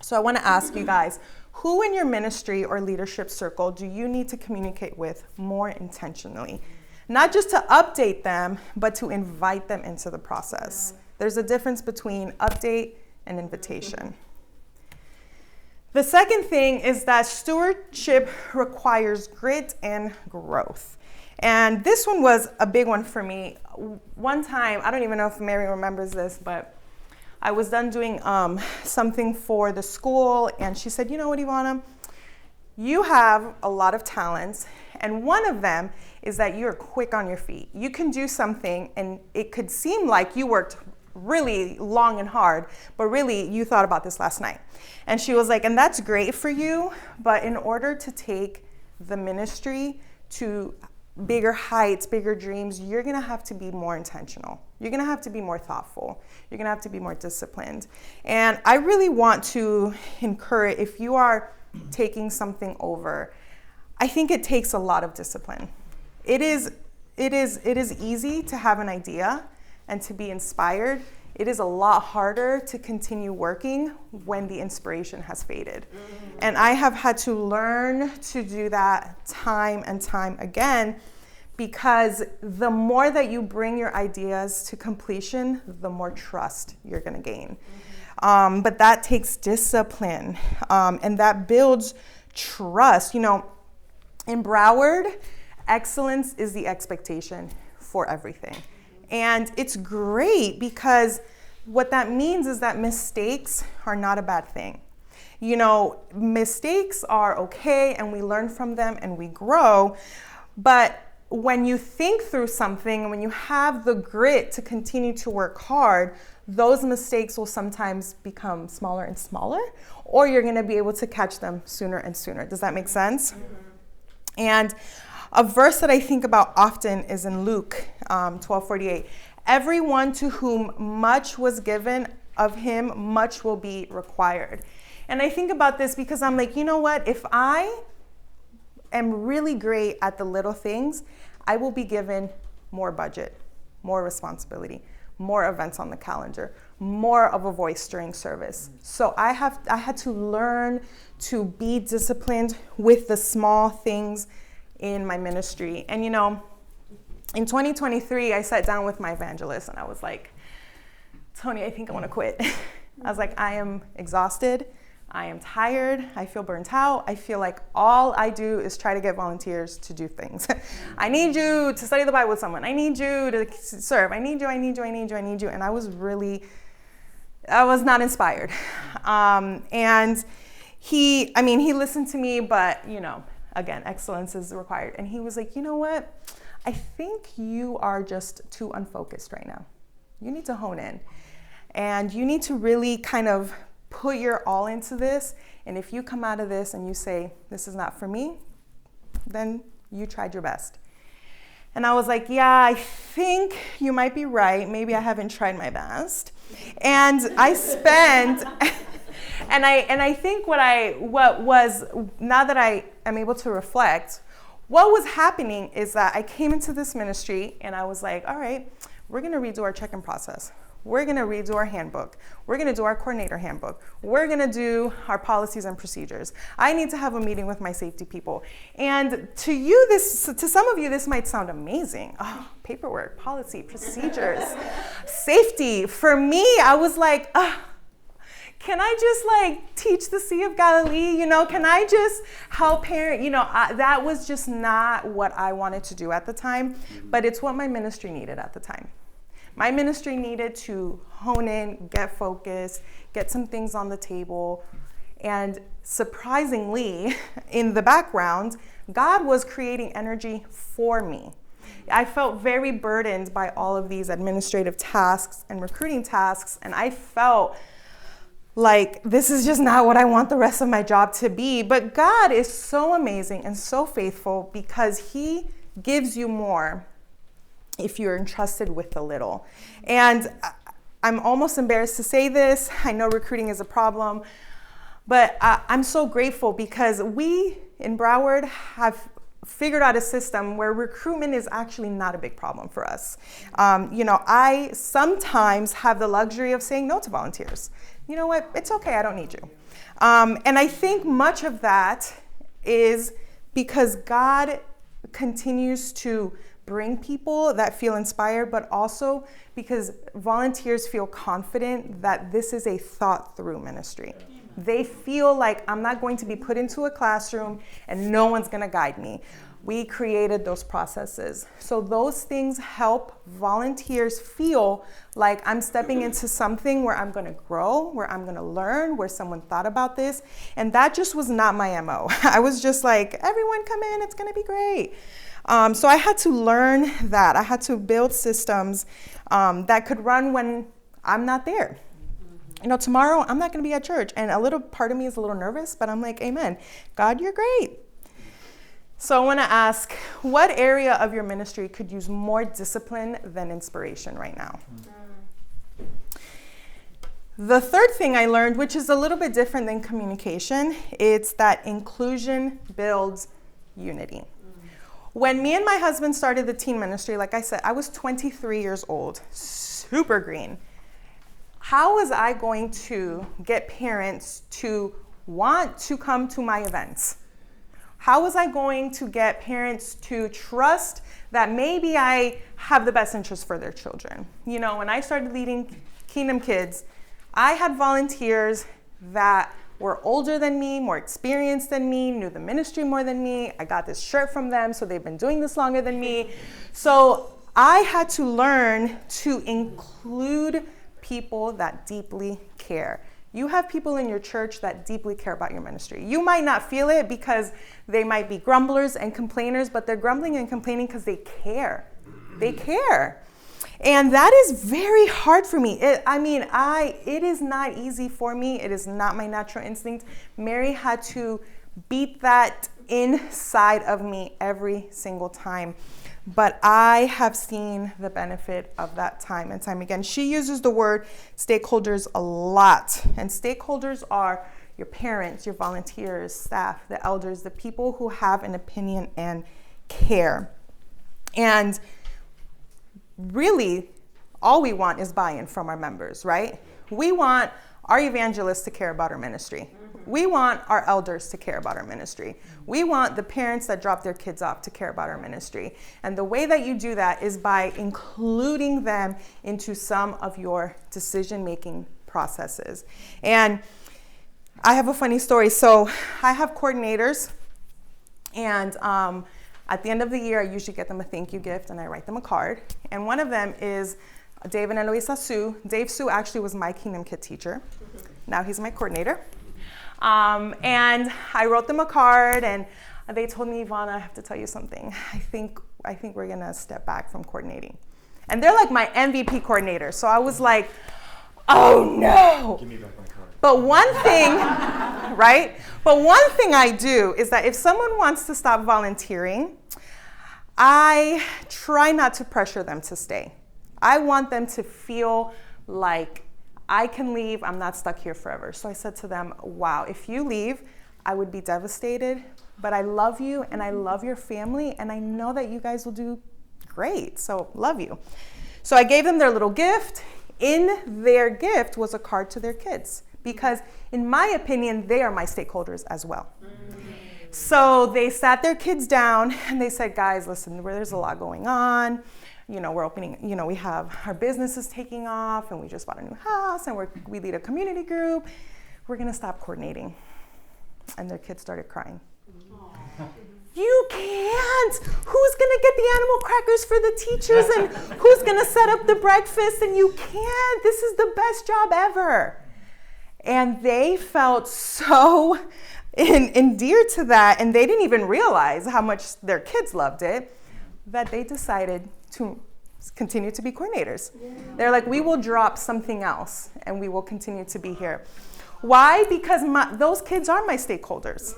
So I want to ask you guys, who in your ministry or leadership circle do you need to communicate with more intentionally? Not just to update them, but to invite them into the process. There's a difference between update and invitation. The second thing is that stewardship requires grit and growth. And this one was a big one for me. One time, I don't even know if Mary remembers this, but I was done doing something for the school, and she said, you know what, Ivana, you have a lot of talents, and one of them is that you're quick on your feet. You can do something, and it could seem like you worked really long and hard, but really you thought about this last night. And she was like, and that's great for you, but in order to take the ministry to bigger heights, bigger dreams, you're gonna have to be more intentional. You're gonna have to be more thoughtful. You're gonna have to be more disciplined. And I really want to encourage, if you are taking something over, I think it takes a lot of discipline. It is easy to have an idea and to be inspired. It is a lot harder to continue working when the inspiration has faded. Mm-hmm. And I have had to learn to do that time and time again, because the more that you bring your ideas to completion, the more trust you're gonna gain. Mm-hmm. But that takes discipline, and that builds trust. You know, in Broward, excellence is the expectation for everything. And it's great because what that means is that mistakes are not a bad thing. You know, mistakes are okay and we learn from them and we grow. But when you think through something and when you have the grit to continue to work hard, those mistakes will sometimes become smaller and smaller, or you're going to be able to catch them sooner and sooner. Does that make sense? Mm-hmm. And a verse that I think about often is in Luke 12:48. Everyone to whom much was given, of him much will be required. And I think about this because I'm like, you know what? If I am really great at the little things, I will be given more budget, more responsibility, more events on the calendar, more of a voice during service. So I had to learn to be disciplined with the small things in my ministry. And in 2023, I sat down with my evangelist and I was like, Tony, I think I want to quit. I was like, I am exhausted. I am tired. I feel burnt out. I feel like all I do is try to get volunteers to do things. I need you to study the Bible with someone. I need you to serve. I need you. And I was not inspired. And he listened to me, but again, excellence is required. And he was like, you know what? I think you are just too unfocused right now. You need to hone in. And you need to really kind of put your all into this. And if you come out of this and you say, this is not for me, then you tried your best. And I was like, yeah, I think you might be right. Maybe I haven't tried my best. And I spent... And I think what was, now that I am able to reflect, what was happening is that I came into this ministry and I was like, all right, we're going to redo our check-in process. We're going to redo our handbook. We're going to do our coordinator handbook. We're going to do our policies and procedures. I need to have a meeting with my safety people. And to some of you, this might sound amazing. Oh, paperwork, policy, procedures, safety. For me, I was like, can I just teach the Sea of Galilee? Can I just help parent? That was just not what I wanted to do at the time, but it's what my ministry needed at the time. My ministry needed to hone in, get focused, get some things on the table. And surprisingly, in the background, God was creating energy for me. I felt very burdened by all of these administrative tasks and recruiting tasks, and I felt like this is just not what I want the rest of my job to be. But God is so amazing and so faithful because he gives you more if you're entrusted with the little. And I'm almost embarrassed to say this. I know recruiting is a problem, but I'm so grateful because we in Broward have figured out a system where recruitment is actually not a big problem for us. I sometimes have the luxury of saying no to volunteers. You know what? It's okay. I don't need you. And I think much of that is because God continues to bring people that feel inspired, but also because volunteers feel confident that this is a thought through ministry. They feel like I'm not going to be put into a classroom and no one's going to guide me. We created those processes. So those things help volunteers feel like I'm stepping into something where I'm going to grow, where I'm going to learn, where someone thought about this. And that just was not my MO. I was just like, everyone come in, it's going to be great. So I had to learn that. I had to build systems that could run when I'm not there. Tomorrow I'm not going to be at church. And a little part of me is a little nervous, but I'm like, amen. God, you're great. So I want to ask, what area of your ministry could use more discipline than inspiration right now? The third thing I learned, which is a little bit different than communication, it's that inclusion builds unity. When me and my husband started the teen ministry, like I said, I was 23 years old, super green. How was I going to get parents to want to come to my events? How was I going to get parents to trust that maybe I have the best interest for their children? When I started leading Kingdom Kids, I had volunteers that were older than me, more experienced than me, knew the ministry more than me. I got this shirt from them, so they've been doing this longer than me. So I had to learn to include people that deeply care. You have people in your church that deeply care about your ministry. You might not feel it because they might be grumblers and complainers, but they're grumbling and complaining because they care. They care. And that is very hard for me. It is not easy for me. It is not my natural instinct. Mary had to beat that inside of me every single time. But I have seen the benefit of that time and time again. She uses the word stakeholders a lot. And stakeholders are your parents, your volunteers, staff, the elders, the people who have an opinion and care. And really, all we want is buy-in from our members, right? We want our evangelists to care about our ministry. We want our elders to care about our ministry. We want the parents that drop their kids off to care about our ministry. And the way that you do that is by including them into some of your decision-making processes. And I have a funny story. So I have coordinators, and at the end of the year, I usually get them a thank you gift, and I write them a card. And one of them is Dave and Eloisa Sue. Dave Sue actually was my Kingdom Kid teacher. Now he's my coordinator. And I wrote them a card, and they told me, Ivana, I have to tell you something. I think we're gonna step back from coordinating. And they're like my MVP coordinator. So I was like, oh no. Give me back my card. But one thing, right? But one thing I do is that if someone wants to stop volunteering, I try not to pressure them to stay. I want them to feel like I can leave, I'm not stuck here forever. So I said to them, wow, if you leave, I would be devastated, but I love you and I love your family and I know that you guys will do great, so love you. So I gave them their little gift. In their gift was a card to their kids because in my opinion, they are my stakeholders as well. So they sat their kids down and they said, guys, listen, there's a lot going on. We're opening, we have our businesses taking off and we just bought a new house and we lead a community group. We're going to stop coordinating. And their kids started crying. You can't. Who's going to get the animal crackers for the teachers and who's going to set up the breakfast? And you can't. This is the best job ever. And they felt so endeared to that, and they didn't even realize how much their kids loved it, that they decided to continue to be coordinators. Yeah. They're like, we will drop something else and we will continue to be here. Why? Because those kids are my stakeholders.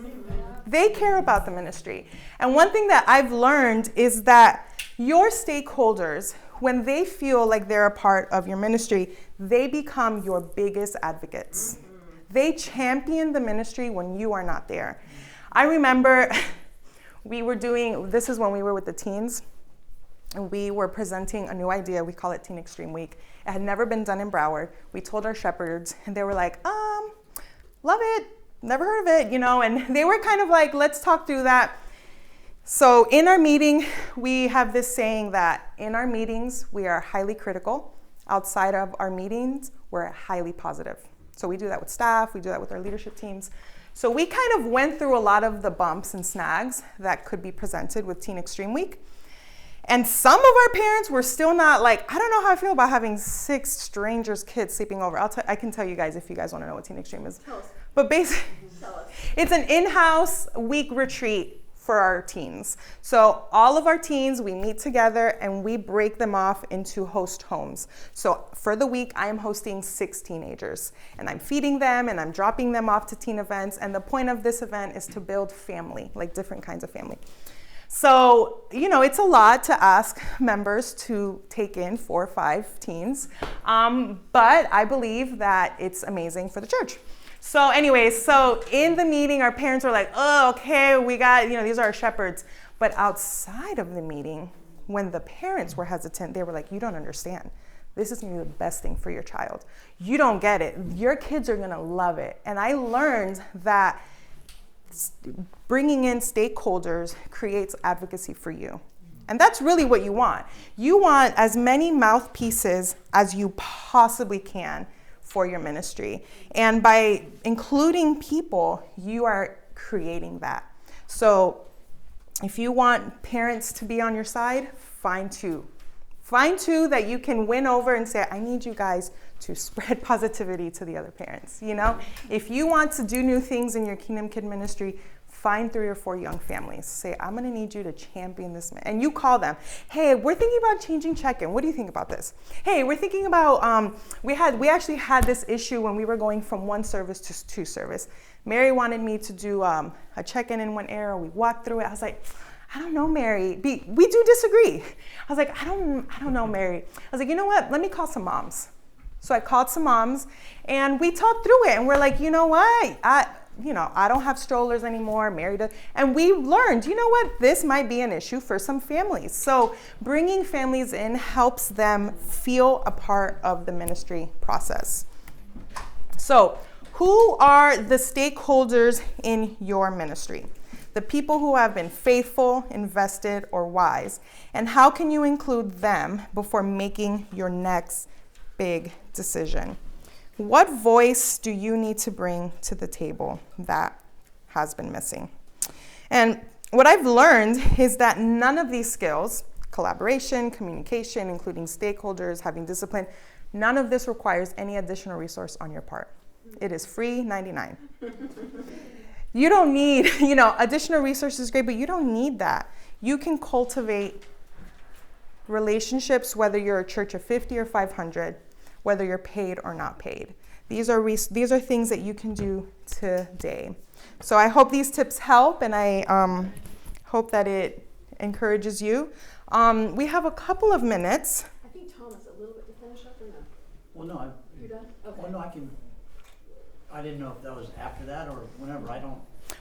They care about the ministry. And one thing that I've learned is that your stakeholders, when they feel like they're a part of your ministry, they become your biggest advocates. They champion the ministry when you are not there. I remember this is when we were with the teens, and we were presenting a new idea. We call it Teen Extreme Week. It had never been done in Broward. We told our shepherds, and they were like, love it, never heard of it, and they were kind of like, let's talk through that. So in our meeting, we have this saying that in our meetings, we are highly critical. Outside of our meetings, we're highly positive. So we do that with staff, we do that with our leadership teams. So we kind of went through a lot of the bumps and snags that could be presented with Teen Extreme Week. And some of our parents were still not like, I don't know how I feel about having 6 strangers' kids sleeping over. I can tell you guys if you guys want to know what Teen Extreme is. Tell us. But basically, it's an in-house week retreat for our teens. So all of our teens, we meet together and we break them off into host homes. So for the week, I am hosting 6 teenagers and I'm feeding them and I'm dropping them off to teen events. And the point of this event is to build family, like different kinds of family. So, it's a lot to ask members to take in 4 or 5 teens, but I believe that it's amazing for the church. So anyways, so in the meeting, our parents were like, oh, okay, we got, these are our shepherds. But outside of the meeting, when the parents were hesitant, they were like, you don't understand. This is going to be the best thing for your child. You don't get it. Your kids are going to love it. And I learned that bringing in stakeholders creates advocacy for you. And that's really what you want. You want as many mouthpieces as you possibly can for your ministry. And by including people, you are creating that. So if you want parents to be on your side, find 2. Find two that you can win over and say, I need you guys to spread positivity to the other parents. You know, if you want to do new things in your Kingdom Kid ministry, find 3 or 4 young families. Say, I'm going to need you to champion this man. And you call them. Hey, we're thinking about changing check-in. What do you think about this? Hey, we're thinking about, we actually had this issue when we were going from 1 service to 2 service. Mary wanted me to do a check-in in one area. We walked through it. I was like, I don't know, Mary. We do disagree. I was like, I don't know, Mary. I was like, you know what? Let me call some moms. So I called some moms, and we talked through it. And we're like, you know what? I don't have strollers anymore. Mary does. And we learned, you know what? This might be an issue for some families. So bringing families in helps them feel a part of the ministry process. So who are the stakeholders in your ministry? The people who have been faithful, invested, or wise. And how can you include them before making your next big decision? What voice do you need to bring to the table that has been missing? And what I've learned is that none of these skills, collaboration, communication, including stakeholders, having discipline, none of this requires any additional resource on your part. It is free 99. You don't need, additional resources is great, but you don't need that. You can cultivate relationships, whether you're a church of 50 or 500, whether you're paid or not paid. These are things that you can do today. So I hope these tips help, and I hope that it encourages you. We have a couple of minutes. I think Thomas, a little bit to finish up or no? Well, no, You're done? Okay. well, no, I didn't know if that was after that or whenever. I don't.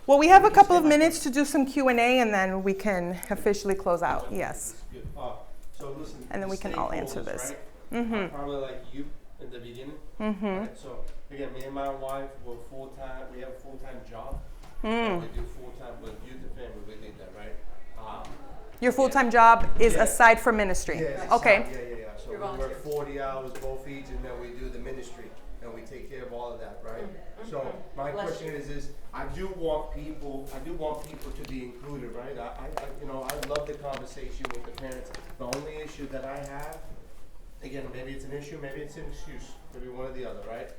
Well, we have a couple of minutes to do some Q&A, and then we can officially close out. Yes. So listen, And then we can all answer this. Right? Mm-hmm. Probably like you in the beginning. Mm-hmm. Right? So again, me and my wife were full-time. We have a full-time job. Mm. We do full-time with youth and family. We did that, right? Your full-time job is Yeah. aside from ministry. Yeah, Okay. Yeah. So we work 40 hours both each, and then we do the ministry, and we take care of all of that, right? Mm-hmm. So my question is I do want people to be included, right? I love the conversation with the parents. The only issue that I have, again, maybe it's an issue, maybe it's an excuse, maybe one or the other, right?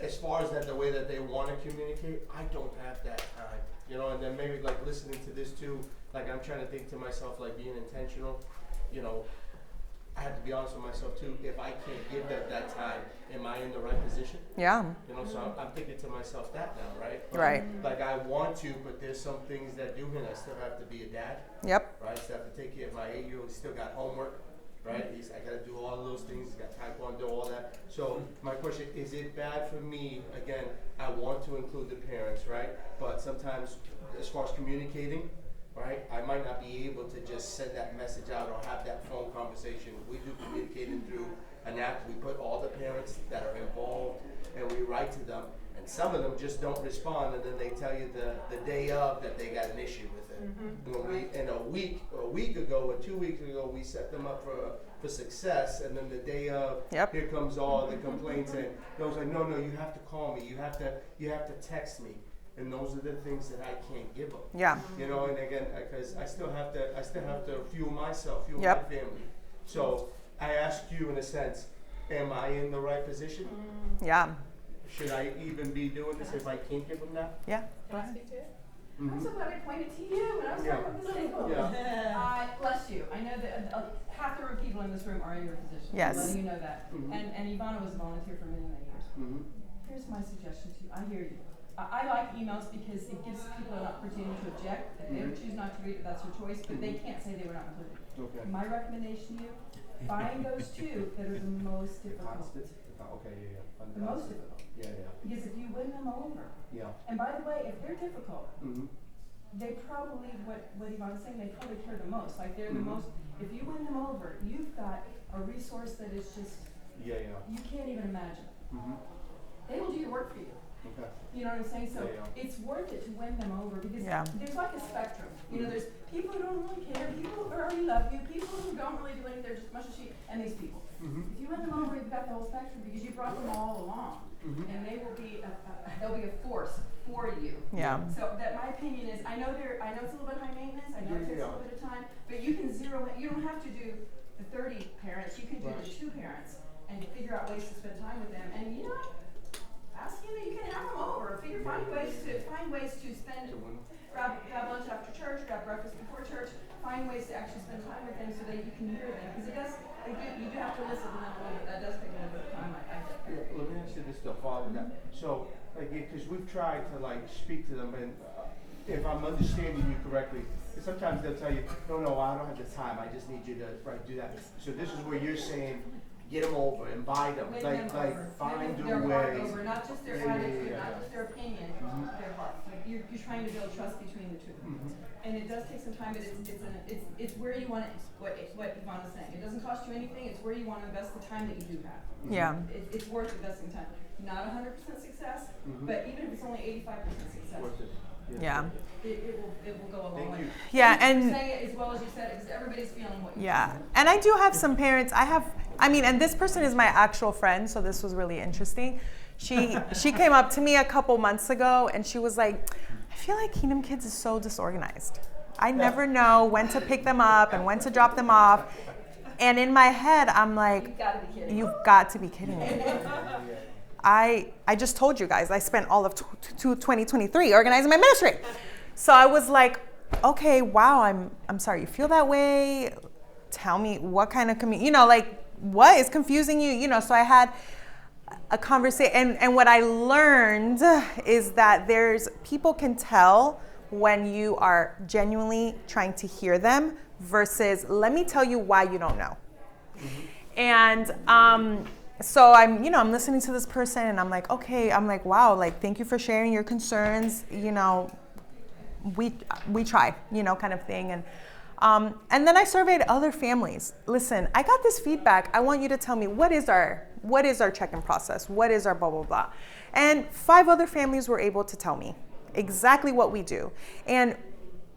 As far as that, the way that they want to communicate, I don't have that time, and then maybe like listening to this too, like I'm trying to think to myself, like being intentional, I have to be honest with myself too. If I can't give that time, am I in the right position? Yeah. So I'm thinking to myself that now, right? Right. Like I want to, but there's some things that do hint. I still have to be a dad. Yep. Right. I still have to take care of my 8-year-old. He's still got homework. Right. I got to do all of those things. He's got taekwondo, all that. So my question is: it bad for me? Again, I want to include the parents, right? But sometimes, as far as communicating. Right, I might not be able to just send that message out or have that phone conversation. We do communicating through an app. We put all the parents that are involved, and we write to them. And some of them just don't respond, and then they tell you the day of that they got an issue with it. Mm-hmm. And a week ago or 2 weeks ago, we set them up for success, and then the day of, here comes all the complaints, and I was like, no, you have to call me. You have to text me. And those are the things that I can't give them. Yeah. And again, because I still have to fuel myself, fuel my family. So I ask you, in a sense, am I in the right position? Yeah. Should I even be doing this if I can't give them that? Yeah. Can I speak to it? Mm-hmm. I'm so glad I pointed to you when I was talking about this table. Yeah. Bless you. I know that half the people in this room are in your position. Yes. I'm letting you know that. Mm-hmm. And Ivana was a volunteer for many, many years. Mm-hmm. Here's my suggestion to you. I hear you. I like emails because it gives people an opportunity to object. If they choose not to read it, that's your choice, but they can't say they were not included. Okay. My recommendation to you, find those two that are the most difficult. Okay, The most difficult. Yeah. Because if you win them over, and by the way, if they're difficult, they probably, what Yvonne's saying, they probably care the most. Like they're the most, if you win them over, you've got a resource that is just, you can't even imagine. They will do your work for you. Okay. You know what I'm saying? So it's worth it to win them over because there's like a spectrum. There's people who don't really care, people who already love you, people who don't really do anything, they're just much as sheep, and these people. If you win them over, you've got the whole spectrum because you brought them all along, and they will be they'll be a force for you. Yeah. So that my opinion is, I know it's a little bit high maintenance. I know it takes a little bit of time, but you can zero you don't have to do the 30 parents, you can do the 2 parents and figure out ways to spend time with them. And you know, ask him that you can have them over. Find ways to spend, grab lunch after church, grab breakfast before church, find ways to actually spend time with them so that you can hear them. Because you do have to listen to them a little bit. That does take a little bit of time. Let me ask you this though, follow that. So, like, because we've tried to like speak to them, and if I'm understanding you correctly, sometimes they'll tell you, no, I don't have the time. I just need you to do that. So this is where you're saying, get them over, invite them, find a way. Over, not just their attitude, not just their opinion, their heart. Like you're trying to build trust between the two of them. And it does take some time, but it's where you want it, what Yvonne is saying. It doesn't cost you anything, it's where you want to invest the time that you do have. Yeah. It's worth investing time. Not 100% success, but even if it's only 85% success. Worth it. Yeah. It will go a long way. Yeah, and and saying it as well as you said it, because everybody's feeling what you yeah, and I do have some parents. And this person is my actual friend, so this was really interesting. She came up to me a couple months ago, and she was like, "I feel like Kingdom Kids is so disorganized. I never know when to pick them up and when to drop them off." And in my head, I'm like, "You've got to be kidding me." I just told you guys I spent all of 2023 organizing my ministry. So I was like, okay, wow, I'm sorry you feel that way. Tell me what kind of what is confusing you? So I had a conversation, and what I learned is that people can tell when you are genuinely trying to hear them versus let me tell you why you don't know. And so I'm listening to this person, and I'm like, okay, wow, like, thank you for sharing your concerns. We try, kind of thing. And then I surveyed other families. Listen, I got this feedback. I want you to tell me what is our check-in process? What is our blah, blah, blah? And 5 other families were able to tell me exactly what we do. And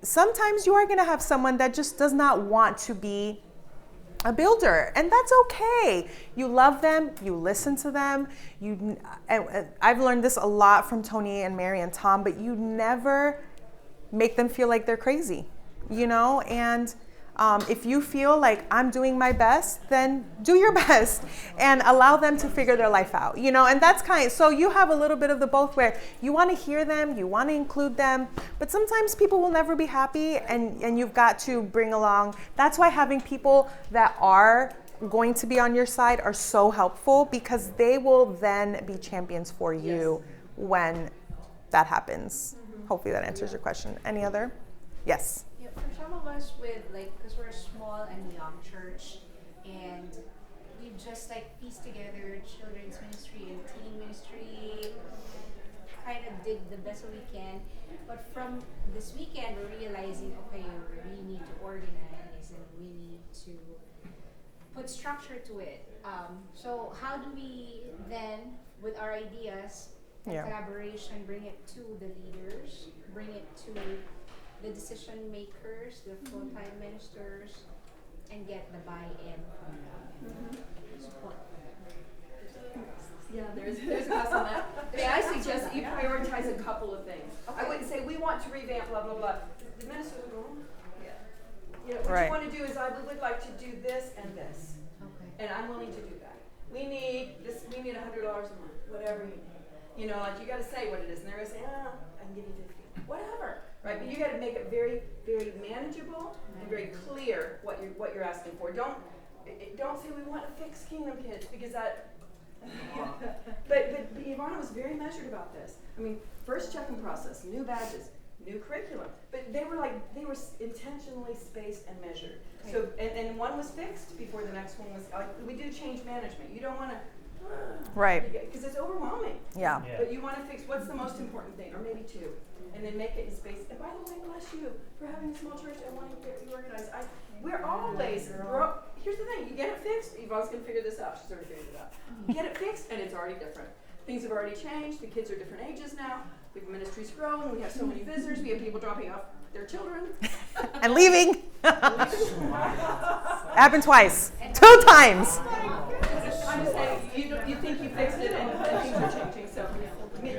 sometimes you are going to have someone that just does not want to be a builder, and that's okay. You love them, you listen to them. I've learned this a lot from Tony and Mary and Tom, but you never make them feel like they're crazy, and if you feel like I'm doing my best, then do your best and allow them to figure their life out, and that's so you have a little bit of the both where you want to hear them, you want to include them, but sometimes people will never be happy, and you've got to bring along. That's why having people that are going to be on your side are so helpful, because they will then be champions for you when that happens. Hopefully that answers your question. Any other? Yes. Yeah, for some of us because we're a small and young church, and we just pieced together children's ministry and teen ministry, kind of did the best we can. But from this weekend, we're realizing, okay, we need to organize and we need to put structure to it. So how do we then, with our ideas and collaboration, bring it to the leaders, bring it to the decision makers, the full-time ministers, and get the buy-in from them? Support. Yeah, there's a cost on that. I suggest you prioritize a couple of things. Okay. I wouldn't say we want to revamp blah blah blah. The minister would go, what you want to do is I would like to do this and this, and I'm willing to do that. We need this. We need $100 a month, whatever you need. You got to say what it is, and they're gonna say, I can give you 50, whatever, right? But you got to make it very, very manageable and very clear what you're asking for. Don't say we want to fix Kingdom Kids, because that. But Ivana was very measured about this. I mean, first check-in process, new badges, new curriculum. But they were intentionally spaced and measured. Okay. So and one was fixed before the next one was. We do change management. You don't want to. Right. Because it's overwhelming. Yeah. But you want to fix what's the most important thing, or maybe 2, and then make it in space. And by the way, bless you for having a small church and wanting to get reorganized. We're always here's the thing: you get it fixed. Yvonne's gonna figure this out. She's already figured it out. You get it fixed, and it's already different. Things have already changed. The kids are different ages now. The ministry's grown. We have so many visitors. We have people dropping off their children and leaving. Happened twice, 2 times. I'm just saying, you think you fixed it, and things are changing. So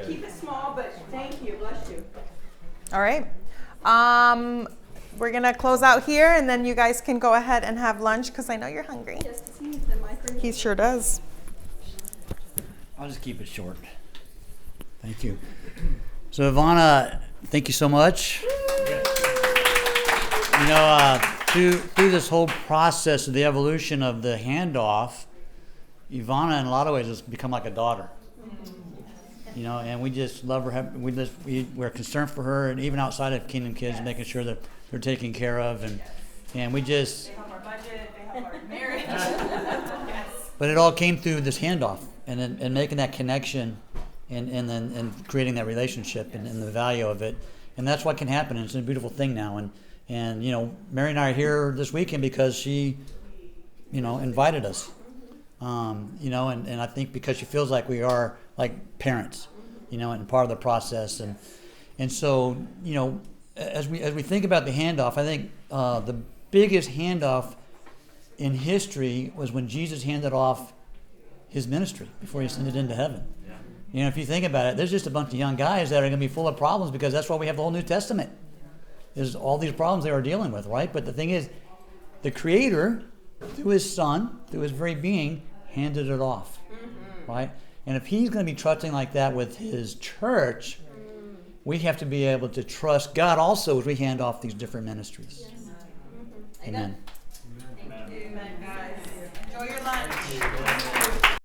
keep it small, but thank you. Bless you. All right. we're going to close out here, and then you guys can go ahead and have lunch because I know you're hungry. Yes, does he need the microphone? He sure does. I'll just keep it short. Thank you. So Ivana, thank you so much. You know, through this whole process of the evolution of the handoff, Ivana in a lot of ways has become like a daughter. You know, and we just love her. We're concerned for her, and even outside of Kingdom Kids, making sure that they're taken care of, and we just. They help our budget. They help our marriage. Yes. But it all came through this handoff, and making that connection, and then creating that relationship, and the value of it, and that's what can happen. And it's a beautiful thing now, and you know, Mary and I are here this weekend because she, you know, invited us. You know, and I think because she feels like we are like parents, you know, and part of the process, and so, you know, as we think about the handoff, I think the biggest handoff in history was when Jesus handed off his ministry before he ascended into heaven. You know, if you think about it, there's just a bunch of young guys that are going to be full of problems because that's why we have the whole New Testament. There's all these problems they were dealing with, right? But the thing is, the Creator, through his Son, through his very being, handed it off, right? And if he's going to be trusting like that with his church, we have to be able to trust God also as we hand off these different ministries. Amen.